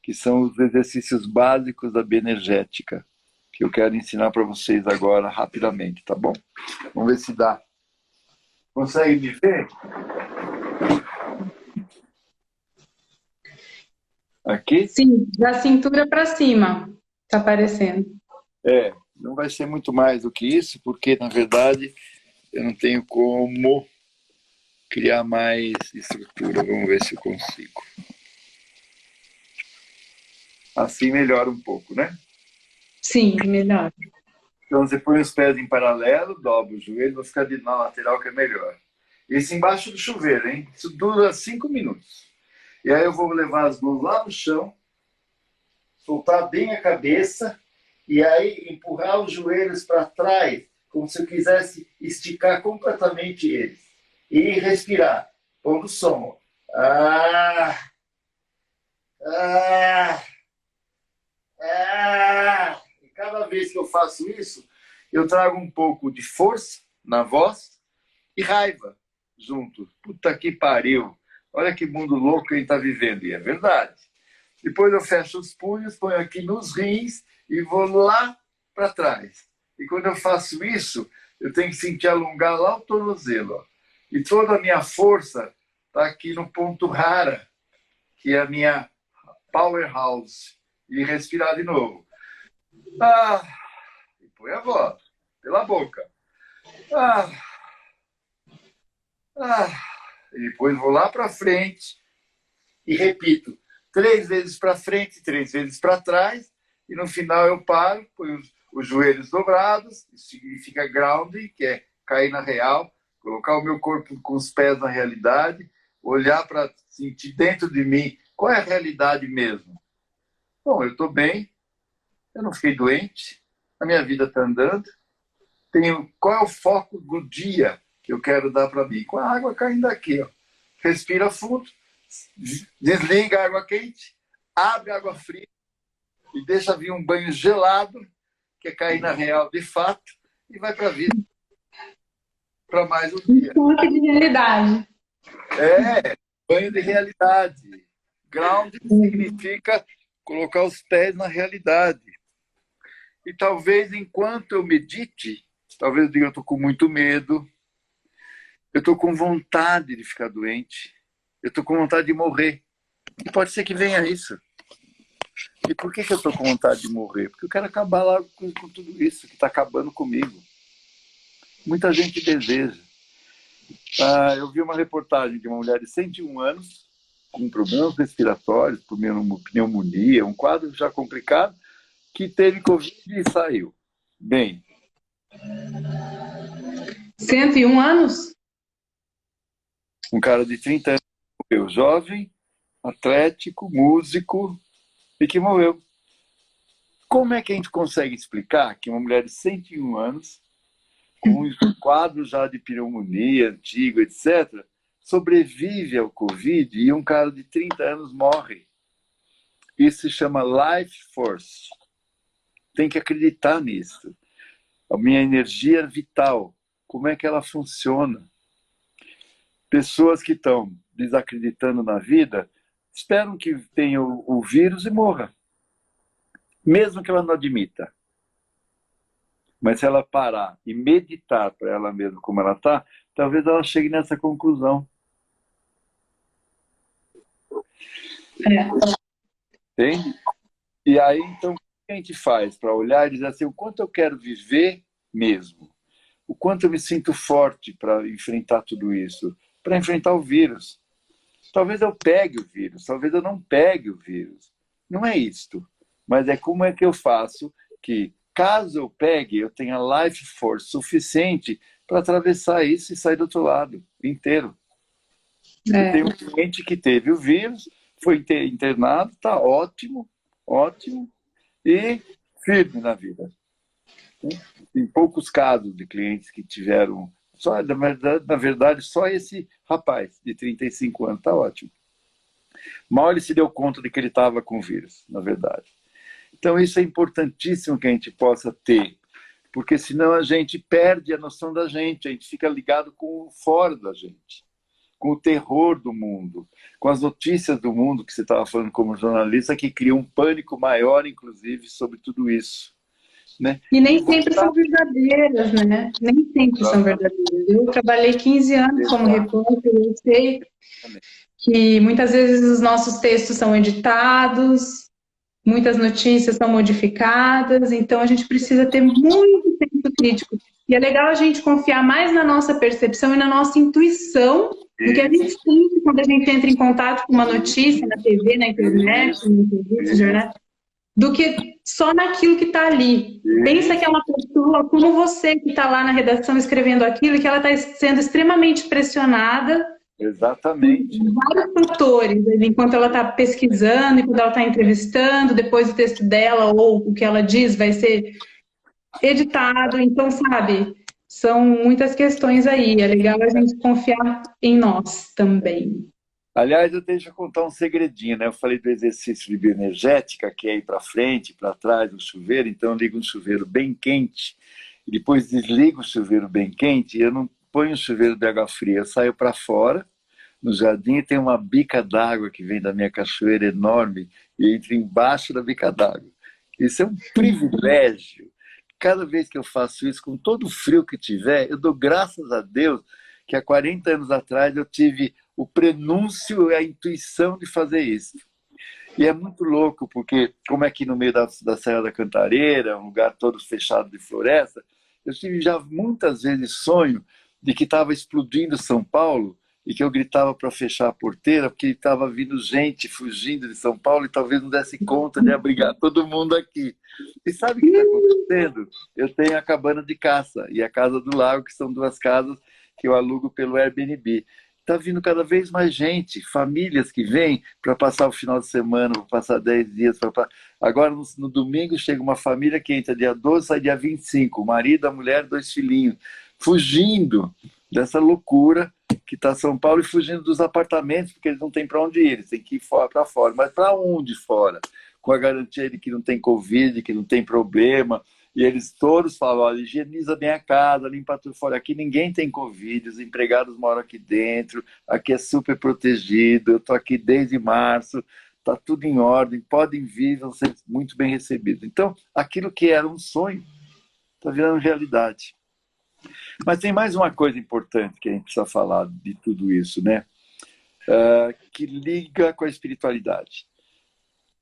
que são os exercícios básicos da bioenergética, que eu quero ensinar para vocês agora rapidamente, tá bom? Vamos ver se dá. Consegue me ver? Aqui? sim, da cintura para cima, tá aparecendo. Não vai ser muito mais do que isso, porque na verdade eu não tenho como criar mais estrutura. Vamos ver se eu consigo. Assim melhora um pouco, né? Sim, melhor. Então você põe os pés em paralelo, dobra o joelho, vai ficar na lateral que é melhor. Isso embaixo do chuveiro, hein? Isso dura 5 minutos. E aí eu vou levar as mãos lá no chão, soltar bem a cabeça e aí empurrar os joelhos para trás, como se eu quisesse esticar completamente eles. E respirar, pondo som. Ah, ah, ah. E cada vez que eu faço isso, eu trago um pouco de força na voz e raiva junto. Puta que pariu. Olha que mundo louco que a gente está vivendo. E é verdade. Depois eu fecho os punhos, ponho aqui nos rins e vou lá para trás. E quando eu faço isso, eu tenho que sentir alongar lá o tornozelo. Ó. E toda a minha força está aqui no ponto rara, que é a minha powerhouse. E respirar de novo. Ah, e põe a voz pela boca. Ah, ah. E depois vou lá para frente e repito 3 vezes para frente, 3 vezes para trás, e no final eu paro, ponho os joelhos dobrados, isso significa grounding, que é cair na real, colocar o meu corpo com os pés na realidade, olhar para sentir dentro de mim qual é a realidade mesmo. Bom, eu estou bem, eu não fiquei doente, a minha vida está andando, qual é o foco do dia que eu quero dar para mim? Com a água caindo aqui, ó. Respira fundo, desliga a água quente, abre a água fria e deixa vir um banho gelado, que é cair na real de fato, e vai para a vida, para mais um dia. Choque de realidade. Banho de realidade. Ground significa colocar os pés na realidade. E talvez enquanto eu medite, talvez eu diga, eu estou com muito medo, eu estou com vontade de ficar doente, eu estou com vontade de morrer. E pode ser que venha isso. E por que eu estou com vontade de morrer? Porque eu quero acabar logo com tudo isso que está acabando comigo. Muita gente deseja. Eu vi uma reportagem de uma mulher de 101 anos, com problemas respiratórios, por pneumonia, um quadro já complicado, que teve Covid e saiu. Bem. 101 anos? Um cara de 30 anos morreu, jovem, atlético, músico, e que morreu. Como é que a gente consegue explicar que uma mulher de 101 anos, com um quadro já de pneumonia antigo, etc., sobrevive ao Covid e um cara de 30 anos morre? Isso se chama life force. Tem que acreditar nisso. A minha energia vital, como é que ela funciona? Pessoas que estão desacreditando na vida esperam que tenha o vírus e morra. Mesmo que ela não admita. Mas se ela parar e meditar para ela mesma como ela está, talvez ela chegue nessa conclusão. É. Entende? E aí, então, o que a gente faz para olhar e dizer assim, o quanto eu quero viver mesmo? O quanto eu me sinto forte para enfrentar tudo isso? Para enfrentar o vírus. Talvez eu pegue o vírus, talvez eu não pegue o vírus. Não é isto. Mas é como é que eu faço que, caso eu pegue, eu tenha life force suficiente para atravessar isso e sair do outro lado inteiro. Eu tenho um cliente que teve o vírus, foi internado, está ótimo, ótimo, e firme na vida. Tem poucos casos de clientes que tiveram. Só, na verdade, só esse rapaz de 35 anos está ótimo. Mal ele se deu conta de que ele estava com o vírus, na verdade. Então, isso é importantíssimo que a gente possa ter, porque senão a gente perde a noção da gente, a gente fica ligado com o fora da gente, com o terror do mundo, com as notícias do mundo que você estava falando como jornalista, que cria um pânico maior, inclusive, sobre tudo isso. Né? E nem sempre são verdadeiras, né? Nem sempre são verdadeiras. Eu trabalhei 15 anos como repórter, eu sei que muitas vezes os nossos textos são editados, muitas notícias são modificadas, então a gente precisa ter muito senso crítico. E é legal a gente confiar mais na nossa percepção e na nossa intuição do que a gente sente quando a gente entra em contato com uma notícia na TV, na internet, no jornal, do que só naquilo que está ali. Pensa que é uma pessoa como você que está lá na redação escrevendo aquilo e que ela está sendo extremamente pressionada. Exatamente. Vários fatores, enquanto ela está pesquisando, enquanto ela está entrevistando, depois o texto dela ou o que ela diz vai ser editado. Então, sabe, são muitas questões aí. É legal a gente confiar em nós também. Aliás, eu deixo eu contar um segredinho, né? Eu falei do exercício de bioenergética, que é ir para frente, para trás do chuveiro. Então, eu ligo um chuveiro bem quente e depois desligo o chuveiro bem quente. E eu não ponho o chuveiro de água fria, eu saio para fora, no jardim, e tem uma bica d'água que vem da minha cachoeira enorme e entra embaixo da bica d'água. Isso é um privilégio. Cada vez que eu faço isso, com todo o frio que tiver, eu dou graças a Deus que há 40 anos atrás eu tive o prenúncio e a intuição de fazer isso. E é muito louco, porque como é aqui no meio da Serra da Cantareira, um lugar todo fechado de floresta, eu tive já muitas vezes sonho de que estava explodindo São Paulo e que eu gritava para fechar a porteira, porque estava vindo gente fugindo de São Paulo e talvez não desse conta de abrigar todo mundo aqui. E sabe o que está acontecendo? Eu tenho a cabana de caça e a Casa do Lago, que são duas casas que eu alugo pelo Airbnb. Está vindo cada vez mais gente, famílias que vêm para passar o final de semana, para passar 10 dias. Agora, no domingo, chega uma família que entra dia 12, sai dia 25, o marido, a mulher, 2 filhinhos, fugindo dessa loucura que está São Paulo e fugindo dos apartamentos, porque eles não têm para onde ir, eles têm que ir para fora. Mas para onde fora? Com a garantia de que não tem Covid, que não tem problema. E eles todos falam, olha, higieniza bem a casa, limpa tudo fora. Aqui ninguém tem Covid, os empregados moram aqui dentro, aqui é super protegido, eu estou aqui desde março, está tudo em ordem, podem vir, vão ser muito bem recebidos. Então, aquilo que era um sonho está virando realidade. Mas tem mais uma coisa importante que a gente precisa falar de tudo isso, né? Que liga com a espiritualidade.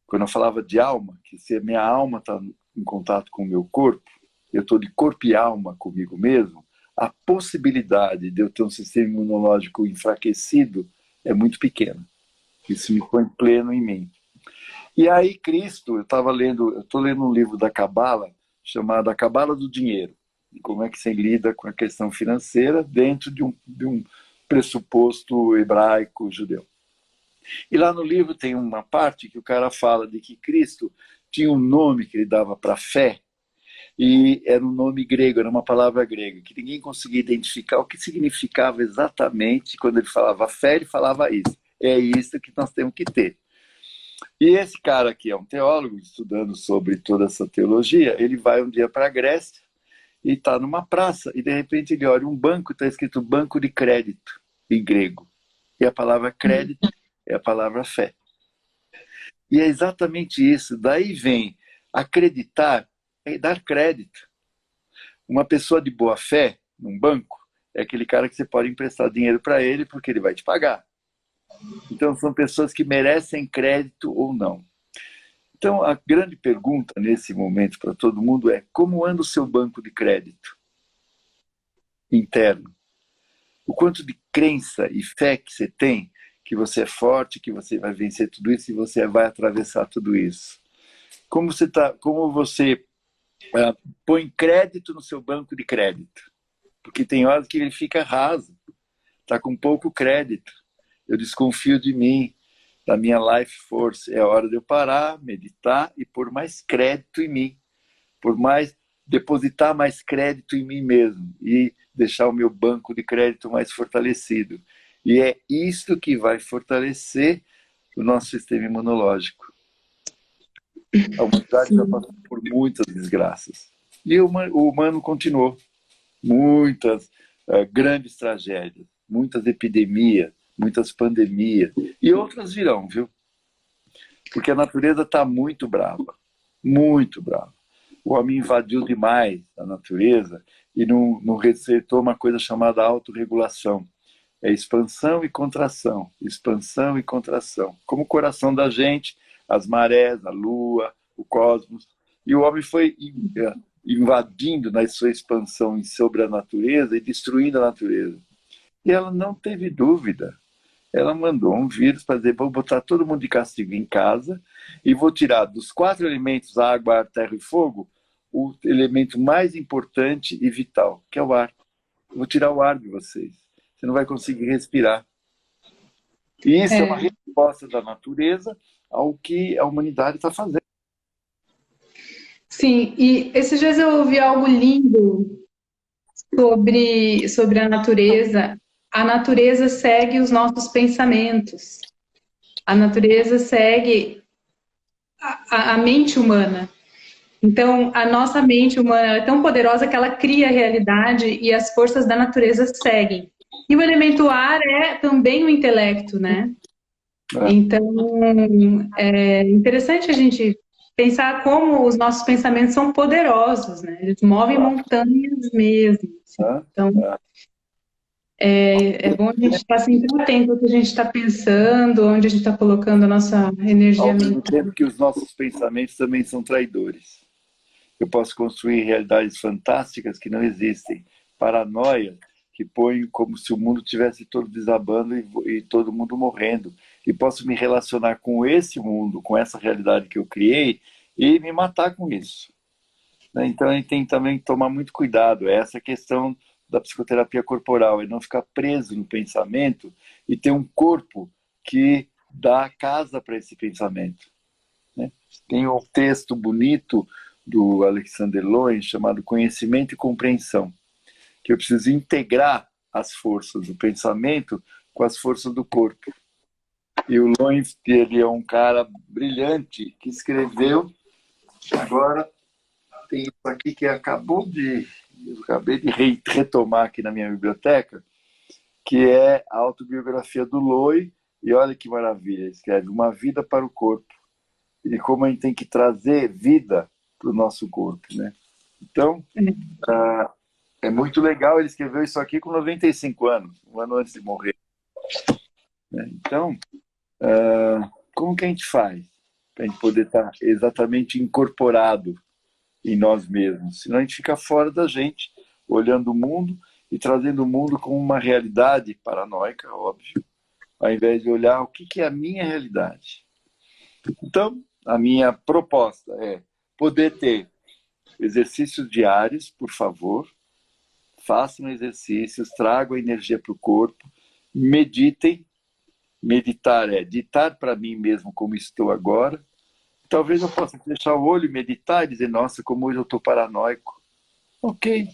Quando eu falava de alma, que se a minha alma está em contato com o meu corpo, eu estou de corpo e alma comigo mesmo, a possibilidade de eu ter um sistema imunológico enfraquecido é muito pequena. Isso me põe pleno em mim. E aí Cristo, eu estou lendo um livro da Cabala, chamado A Cabala do Dinheiro, e como é que se lida com a questão financeira dentro de um pressuposto hebraico judeu. E lá no livro tem uma parte que o cara fala de que Cristo tinha um nome que ele dava para a fé, e era um nome grego, era uma palavra grega, que ninguém conseguia identificar o que significava exatamente. Quando ele falava fé, ele falava isso. É isso que nós temos que ter. E esse cara aqui é um teólogo, estudando sobre toda essa teologia, ele vai um dia para a Grécia e está numa praça, e de repente ele olha um banco, está escrito banco de crédito, em grego. E a palavra crédito é a palavra fé. E é exatamente isso. Daí vem acreditar, é dar crédito. Uma pessoa de boa fé, num banco, é aquele cara que você pode emprestar dinheiro para ele porque ele vai te pagar. Então são pessoas que merecem crédito ou não. Então, a grande pergunta nesse momento para todo mundo é: como anda o seu banco de crédito interno? O quanto de crença e fé que você tem que você é forte, que você vai vencer tudo isso e você vai atravessar tudo isso? Como você põe crédito no seu banco de crédito? Porque tem horas que ele fica raso, está com pouco crédito. Eu desconfio de mim, da minha life force. É hora de eu parar, meditar e pôr mais crédito em mim, depositar mais crédito em mim mesmo e deixar o meu banco de crédito mais fortalecido. E é isso que vai fortalecer o nosso sistema imunológico. A humanidade já passou por muitas desgraças. E o humano continuou. Muitas grandes tragédias, muitas epidemias, muitas pandemias. E outras virão, viu? Porque a natureza está muito brava. Muito brava. O homem invadiu demais a natureza e não respeitou uma coisa chamada autorregulação. É expansão e contração, expansão e contração. Como o coração da gente, as marés, a lua, o cosmos. E o homem foi invadindo na sua expansão sobre a natureza e destruindo a natureza. E ela não teve dúvida. Ela mandou um vírus para dizer: vou botar todo mundo de castigo em casa e vou tirar dos 4 elementos, água, ar, terra e fogo, o elemento mais importante e vital, que é o ar. Vou tirar o ar de vocês. Você não vai conseguir respirar. E isso é uma resposta da natureza ao que a humanidade está fazendo. Sim, e esses dias eu ouvi algo lindo sobre a natureza. A natureza segue os nossos pensamentos. A natureza segue a mente humana. Então, a nossa mente humana é tão poderosa que ela cria a realidade e as forças da natureza seguem. E o elemento ar é também o intelecto, né? Então, é interessante a gente pensar como os nossos pensamentos são poderosos, né? Eles movem montanhas mesmo. Assim. Então, é bom a gente estar sempre atento ao que a gente está pensando, onde a gente está colocando a nossa energia mental. Ao mesmo tempo que os nossos pensamentos também são traidores. Eu posso construir realidades fantásticas que não existem. Paranoia que põe como se o mundo estivesse todo desabando e todo mundo morrendo. E posso me relacionar com esse mundo, com essa realidade que eu criei e me matar com isso. Então a gente tem também que tomar muito cuidado. É essa questão da psicoterapia corporal, é não ficar preso no pensamento e ter um corpo que dá casa para esse pensamento. Tem um texto bonito do Alexander Lowen chamado Conhecimento e Compreensão, que eu preciso integrar as forças do pensamento com as forças do corpo. E o Lowen, ele é um cara brilhante que escreveu, agora tem isso aqui que eu acabei de retomar aqui na minha biblioteca, que é a autobiografia do Lowen, e olha que maravilha, ele escreve Uma Vida para o Corpo, e como a gente tem que trazer vida para o nosso corpo, né? Então, é muito legal, ele escreveu isso aqui com 95 anos, um ano antes de morrer. Então, como que a gente faz para a gente poder estar exatamente incorporado em nós mesmos? Senão a gente fica fora da gente, olhando o mundo e trazendo o mundo como uma realidade paranoica, óbvio, ao invés de olhar o que é a minha realidade. Então, a minha proposta é poder ter exercícios diários, por favor, façam exercícios, tragam energia para o corpo, meditem. Meditar é ditar para mim mesmo como estou agora. Talvez eu possa fechar o olho e meditar e dizer: nossa, como hoje eu estou paranoico. Ok.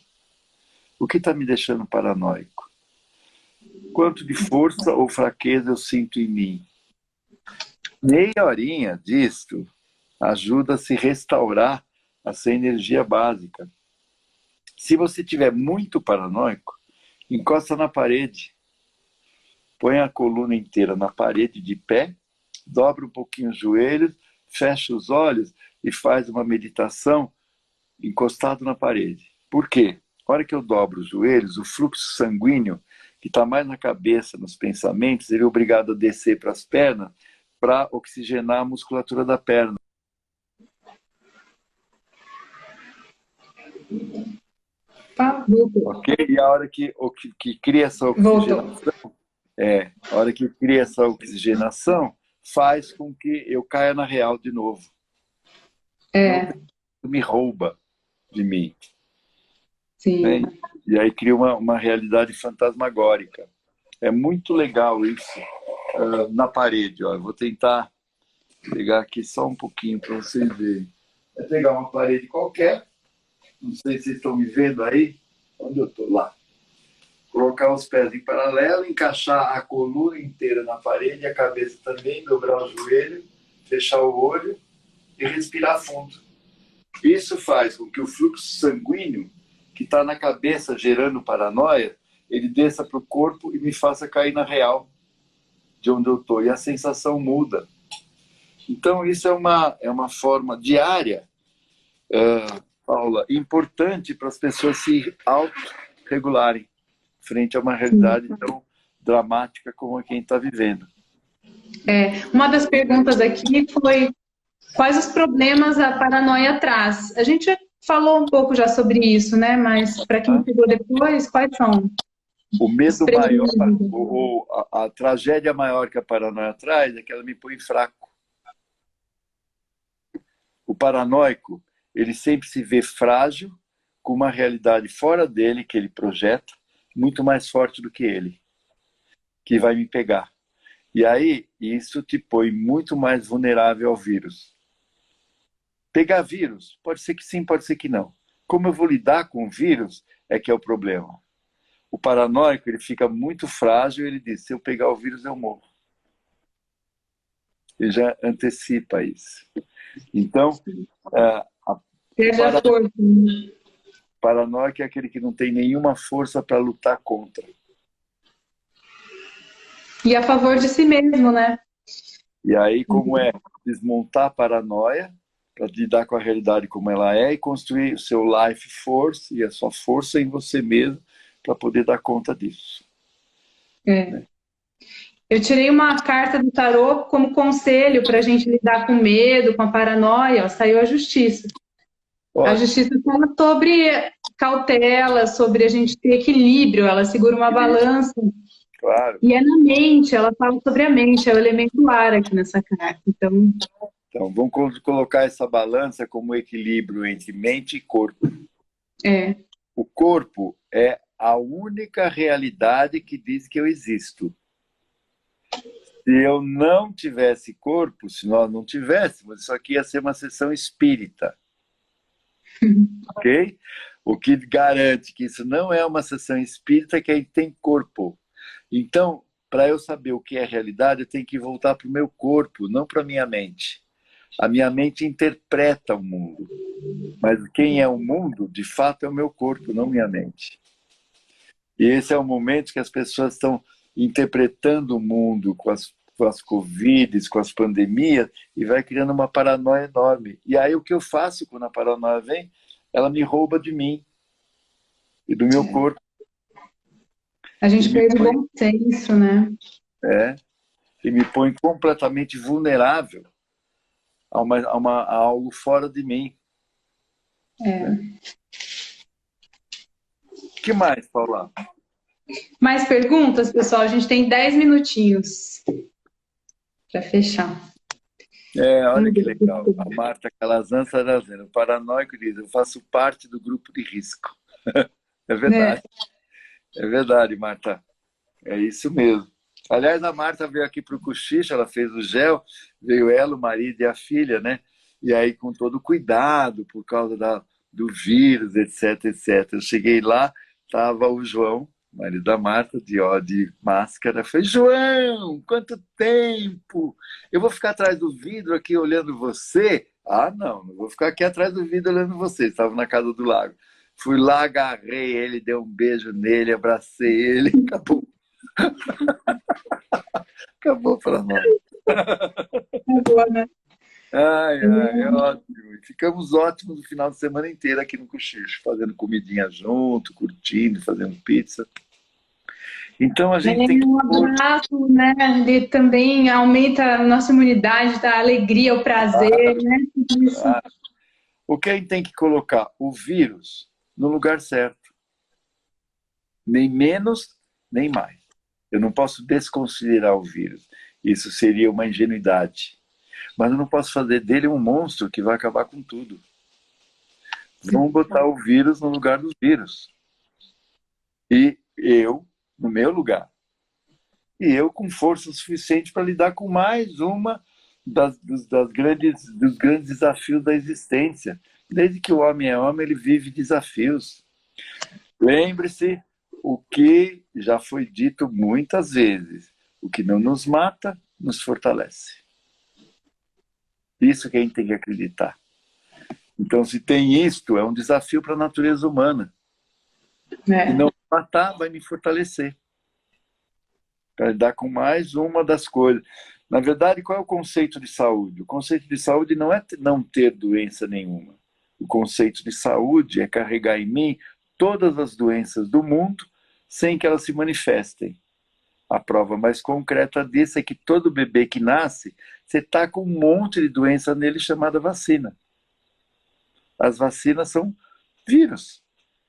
O que está me deixando paranoico? Quanto de força ou fraqueza eu sinto em mim? Meia horinha disto ajuda a se restaurar a sua energia básica. Se você estiver muito paranoico, encosta na parede. Põe a coluna inteira na parede de pé, dobra um pouquinho os joelhos, fecha os olhos e faz uma meditação encostado na parede. Por quê? Na hora que eu dobro os joelhos, o fluxo sanguíneo, que está mais na cabeça, nos pensamentos, ele é obrigado a descer para as pernas para oxigenar a musculatura da perna. Voltou. Ok? E a hora que cria essa Voltou. oxigenação, a hora que cria essa oxigenação, faz com que eu caia na real de novo. É, Me rouba de mim. sim. Né? E aí cria uma realidade fantasmagórica. É muito legal isso na parede. Ó. Eu vou tentar pegar aqui só um pouquinho para vocês verem. É pegar uma parede qualquer, não sei se vocês estão me vendo aí, onde eu estou lá. Colocar os pés em paralelo, encaixar a coluna inteira na parede, a cabeça também, dobrar o joelho, fechar o olho e respirar fundo. Isso faz com que o fluxo sanguíneo que está na cabeça gerando paranoia, ele desça para o corpo e me faça cair na real de onde eu estou. E a sensação muda. Então, isso é uma forma diária, Paula, importante para as pessoas se autorregularem frente a uma realidade tão dramática como a quem está vivendo. Uma das perguntas aqui foi quais os problemas a paranoia traz. A gente já falou um pouco já sobre isso, né? Mas para quem chegou depois, quais são? O medo maior, ou a tragédia maior que a paranoia traz é que ela me põe fraco. O paranoico, ele sempre se vê frágil, com uma realidade fora dele, que ele projeta, muito mais forte do que ele, que vai me pegar. E aí, isso te põe muito mais vulnerável ao vírus. Pegar vírus, pode ser que sim, pode ser que não. Como eu vou lidar com o vírus é que é o problema. O paranoico, ele fica muito frágil, ele diz, se eu pegar o vírus, eu morro. Ele já antecipa isso. Então, paranoico é aquele que não tem nenhuma força para lutar contra. E a favor de si mesmo, né? E aí, como é desmontar a paranoia, para lidar com a realidade como ela é, e construir o seu life force e a sua força em você mesmo, para poder dar conta disso. Eu tirei uma carta do tarô como conselho para a gente lidar com medo, com a paranoia, saiu a justiça. A justiça fala sobre cautela, sobre a gente ter equilíbrio, ela segura uma balança. Claro. E é na mente, ela fala sobre a mente, é o elemento ar aqui nessa carta. Então, vamos colocar essa balança como equilíbrio entre mente e corpo. O corpo é a única realidade que diz que eu existo. Se eu não tivesse corpo, se nós não tivéssemos, isso aqui ia ser uma sessão espírita. Ok? O que garante que isso não é uma sessão espírita é que a gente tem corpo. Então, para eu saber o que é realidade, eu tenho que voltar para o meu corpo, não para a minha mente. A minha mente interpreta o mundo. Mas quem é o mundo, de fato, é o meu corpo, não minha mente. E esse é o momento que as pessoas estão interpretando o mundo com as Covids, com as pandemias, e vai criando uma paranoia enorme. E aí o que eu faço quando a paranoia vem? Ela me rouba de mim e do meu corpo. A gente perde o bom senso, né? E me põe completamente vulnerável a algo fora de mim. O que mais, Paula? Mais perguntas, pessoal? A gente tem 10 minutinhos para fechar. Olha que legal. A Marta Calazan está dizendo, o paranoico diz, eu faço parte do grupo de risco. É verdade. É verdade, Marta. É isso mesmo. Aliás, a Marta veio aqui para o Cochicho, ela fez o gel, veio ela, o marido e a filha, né? E aí, com todo cuidado, por causa do vírus, etc, etc. Eu cheguei lá, estava o João, marido da Marta, de máscara. Falei, João, quanto tempo! Eu vou ficar atrás do vidro aqui olhando você? Ah, não vou ficar aqui atrás do vidro olhando você. Estava na casa do lago. Fui lá, agarrei ele, dei um beijo nele, abracei ele, acabou. Acabou para nós. Acabou, né? É ótimo. E ficamos ótimos o final de semana inteiro aqui no Cochicho, fazendo comidinha junto, curtindo, fazendo pizza. Então a gente tem que... Um abraço, né? Ele também aumenta a nossa imunidade, dá alegria, o prazer, né? Tudo isso. O que a gente tem que colocar? O vírus, no lugar certo. Nem menos, nem mais. Eu não posso desconsiderar o vírus. Isso seria uma ingenuidade. Mas eu não posso fazer dele um monstro que vai acabar com tudo. Vamos botar o vírus no lugar dos vírus. E eu, no meu lugar. E eu com força suficiente para lidar com mais uma dos grandes desafios da existência. Desde que o homem é homem, ele vive desafios. Lembre-se o que já foi dito muitas vezes. O que não nos mata, nos fortalece. Isso que a gente tem que acreditar. Então, se tem isto, é um desafio para a natureza humana. E não me matar, vai me fortalecer. Para lidar com mais uma das coisas. Na verdade, qual é o conceito de saúde? O conceito de saúde não é não ter doença nenhuma. O conceito de saúde é carregar em mim todas as doenças do mundo sem que elas se manifestem. A prova mais concreta disso é que todo bebê que nasce, você está com um monte de doença nele chamada vacina. As vacinas são vírus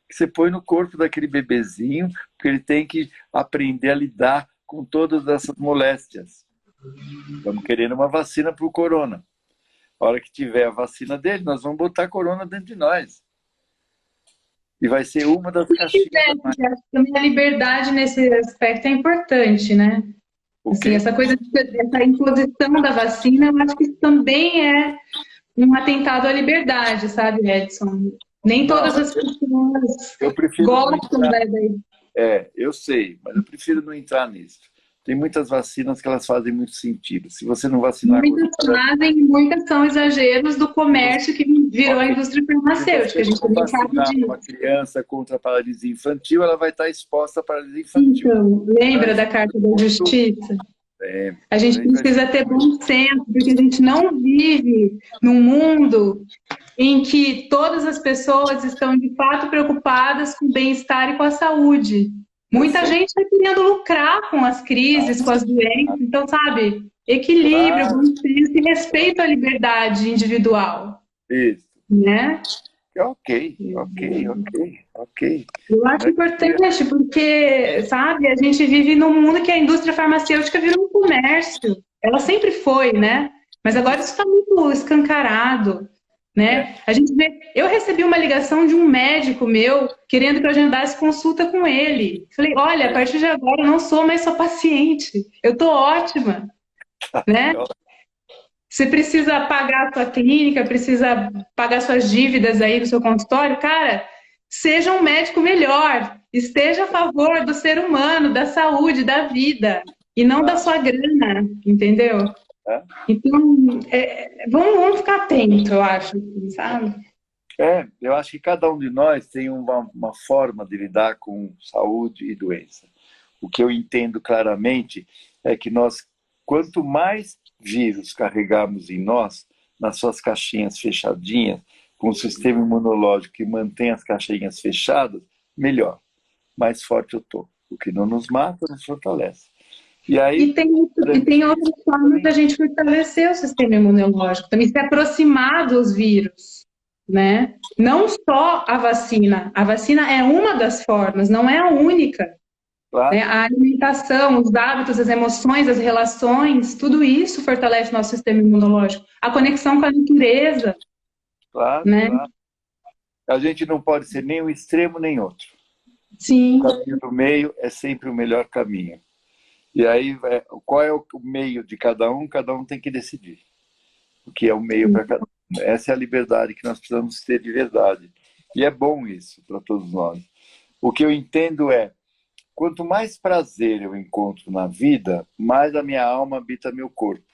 que você põe no corpo daquele bebezinho, porque ele tem que aprender a lidar com todas essas moléstias. Estamos querendo uma vacina para o corona. A hora que tiver a vacina dele, nós vamos botar a corona dentro de nós. E vai ser uma das caixinhas. A liberdade nesse aspecto é importante, né? Assim, essa coisa, essa imposição da vacina, eu acho que isso também é um atentado à liberdade, sabe, Edson? Nem todas as pessoas gostam da ideia. Eu sei, mas eu prefiro não entrar nisso. Tem muitas vacinas que elas fazem muito sentido. Se você não vacinar... Muitas fazem, muitas são exageros do comércio que virou a indústria farmacêutica. A gente também sabe disso. Uma criança contra a paralisia infantil, ela vai estar exposta à paralisia infantil. Então, lembra da Carta da Justiça? A gente precisa ter bom senso, porque a gente não vive num mundo em que todas as pessoas estão de fato preocupadas com o bem-estar e com a saúde. Muita gente está querendo lucrar com as crises, com as doenças. Então, sabe, equilíbrio, bom senso e respeito à liberdade individual. Isso. Né? Ok. Eu acho importante, porque, sabe, a gente vive num mundo que a indústria farmacêutica virou um comércio. Ela sempre foi, né? Mas agora isso está muito escancarado. Né? A gente vê, eu recebi uma ligação de um médico meu querendo que eu agendasse consulta com ele. Falei, olha, a partir de agora eu não sou mais sua paciente, eu tô ótima, né? Você precisa pagar a sua clínica, precisa pagar suas dívidas aí no seu consultório, cara, seja um médico melhor, esteja a favor do ser humano, da saúde, da vida, e não da sua grana, entendeu? Então, vamos ficar atento, eu acho, sabe? Eu acho que cada um de nós tem uma forma de lidar com saúde e doença. O que eu entendo claramente é que nós, quanto mais vírus carregarmos em nós, nas suas caixinhas fechadinhas, com o sistema imunológico que mantém as caixinhas fechadas, melhor, mais forte eu estou. O que não nos mata, nos fortalece. E tem outras formas da gente fortalecer o sistema imunológico, também se aproximar dos vírus, né? Não só a vacina é uma das formas, não é a única. Claro. Né? A alimentação, os hábitos, as emoções, as relações, tudo isso fortalece nosso sistema imunológico. A conexão com a natureza. Claro, né? Claro. A gente não pode ser nem um extremo nem outro. Sim. O caminho do meio é sempre o melhor caminho. E aí, qual é o meio de cada um tem que decidir. O que é o meio para cada um. Essa é a liberdade que nós precisamos ter de verdade. E é bom isso para todos nós. O que eu entendo é, quanto mais prazer eu encontro na vida, mais a minha alma habita meu corpo.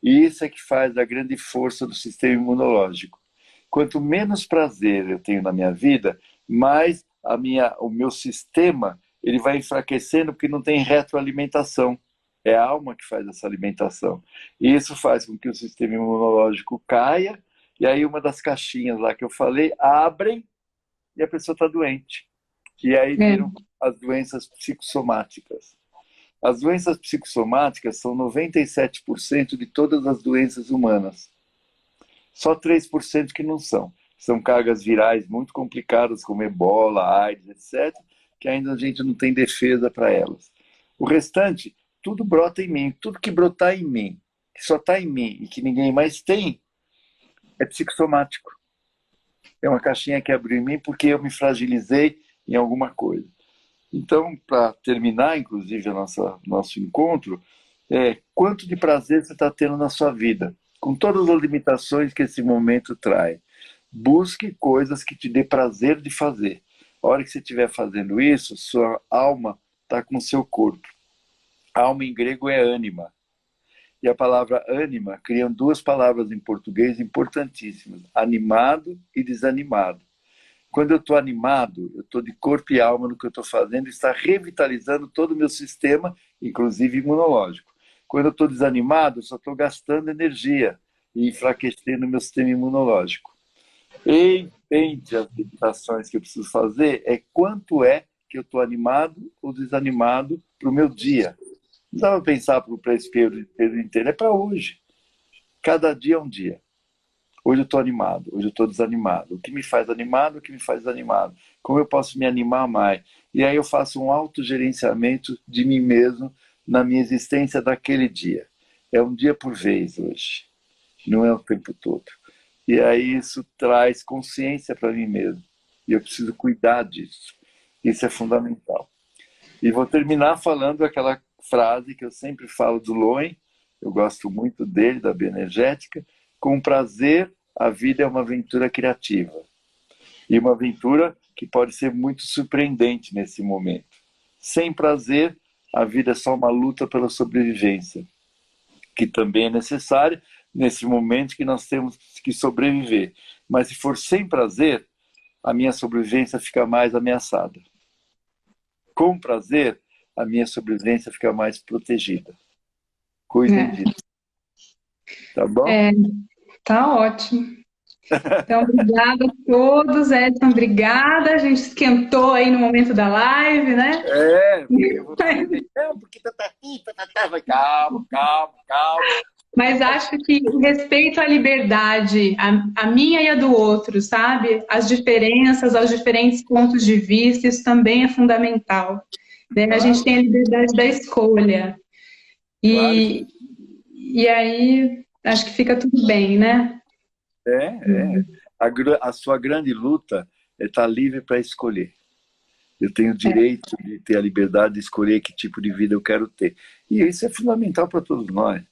E isso é que faz a grande força do sistema imunológico. Quanto menos prazer eu tenho na minha vida, mais o meu sistema ele vai enfraquecendo porque não tem retroalimentação. É a alma que faz essa alimentação. E isso faz com que o sistema imunológico caia, e aí uma das caixinhas lá que eu falei, abrem, e a pessoa está doente. E aí viram as doenças psicossomáticas. As doenças psicossomáticas são 97% de todas as doenças humanas. Só 3% que não são. são cargas virais muito complicadas, como ebola, AIDS, etc., que ainda a gente não tem defesa para elas. O restante, tudo brota em mim. Tudo que brotar em mim, que só está em mim e que ninguém mais tem, é psicossomático. É uma caixinha que abriu em mim porque eu me fragilizei em alguma coisa. Então, para terminar, inclusive, nosso encontro, quanto de prazer você está tendo na sua vida, com todas as limitações que esse momento traz. Busque coisas que te dê prazer de fazer. A hora que você estiver fazendo isso, sua alma está com o seu corpo. Alma em grego é ânima. E a palavra ânima criam duas palavras em português importantíssimas: animado e desanimado. Quando eu estou animado, eu estou de corpo e alma no que eu estou fazendo, está revitalizando todo o meu sistema, inclusive imunológico. Quando eu estou desanimado, eu só estou gastando energia e enfraquecendo o meu sistema imunológico. E entre as meditações que eu preciso fazer é quanto é que eu estou animado ou desanimado para o meu dia. Não dá para pensar para esse período inteiro, é para hoje. Cada dia é um dia. Hoje eu estou animado, hoje eu estou desanimado. O que me faz animado, o que me faz desanimado? Como eu posso me animar mais? E aí eu faço um autogerenciamento de mim mesmo na minha existência daquele dia. É um dia por vez hoje, não é o tempo todo. E aí isso traz consciência para mim mesmo. E eu preciso cuidar disso. Isso é fundamental. E vou terminar falando aquela frase que eu sempre falo do Loen, eu gosto muito dele, da bioenergética: com prazer, a vida é uma aventura criativa. E uma aventura que pode ser muito surpreendente nesse momento. Sem prazer, a vida é só uma luta pela sobrevivência, que também é necessária nesse momento que nós temos que sobreviver. Mas se for sem prazer, a minha sobrevivência fica mais ameaçada. Com prazer, a minha sobrevivência fica mais protegida. Cuidem disso. Tá bom? Tá ótimo. Então, obrigada a todos, Edson, obrigada. A gente esquentou aí no momento da live, né? Porque você... Não, porque vai, calma, calma, calma. Mas acho que o respeito à liberdade, a minha e a do outro, sabe? As diferenças, aos diferentes pontos de vista, isso também é fundamental. Né? A gente tem a liberdade da escolha. E, e aí, acho que fica tudo bem, né? A sua grande luta é estar livre para escolher. Eu tenho o direito de ter a liberdade de escolher que tipo de vida eu quero ter. E isso é fundamental para todos nós.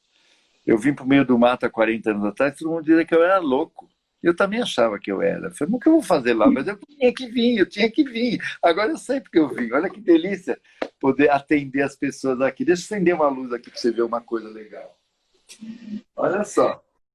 Eu vim para o meio do mato há 40 anos atrás, todo mundo dizia que eu era louco. Eu também achava que eu era. Eu falei, mas o que eu vou fazer lá? Mas eu tinha que vir. Agora eu sei porque eu vim. Olha que delícia poder atender as pessoas aqui. Deixa eu acender uma luz aqui para você ver uma coisa legal. Olha só.